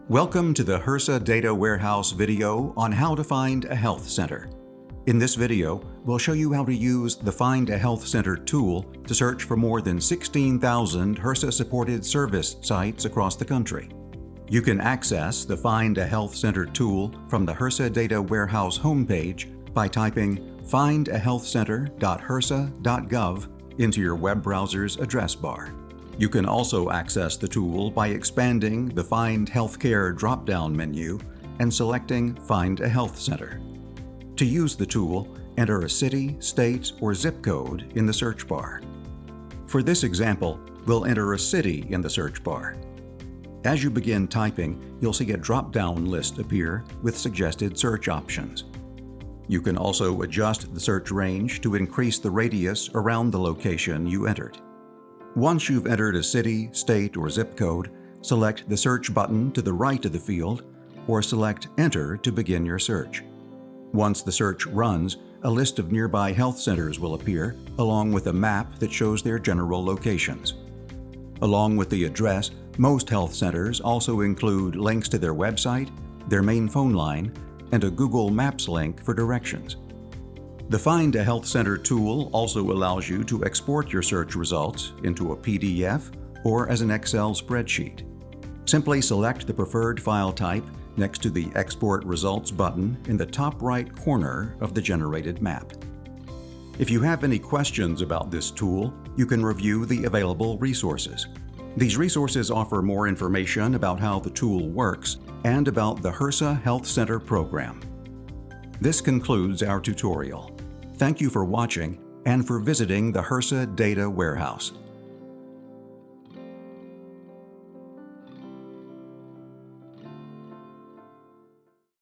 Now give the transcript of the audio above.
Welcome to the HRSA Data Warehouse video on how to find a health center. In this video, we'll show you how to use the Find a Health Center tool to search for more than 16,000 HRSA-supported service sites across the country. You can access the Find a Health Center tool from the HRSA Data Warehouse homepage by typing findahealthcenter.hrsa.gov into your web browser's address bar. You can also access the tool by expanding the Find Healthcare drop-down menu and selecting Find a Health Center. To use the tool, enter a city, state, or zip code in the search bar. For this example, we'll enter a city in the search bar. As you begin typing, you'll see a drop-down list appear with suggested search options. You can also adjust the search range to increase the radius around the location you entered. Once you've entered a city, state, or zip code, select the search button to the right of the field, or select Enter to begin your search. Once the search runs, a list of nearby health centers will appear, along with a map that shows their general locations. Along with the address, most health centers also include links to their website, their main phone line, and a Google Maps link for directions. The Find a Health Center tool also allows you to export your search results into a PDF or as an Excel spreadsheet. Simply select the preferred file type next to the Export Results button in the top right corner of the generated map. If you have any questions about this tool, you can review the available resources. These resources offer more information about how the tool works and about the HRSA Health Center program. This concludes our tutorial. Thank you for watching and for visiting the HRSA Data Warehouse.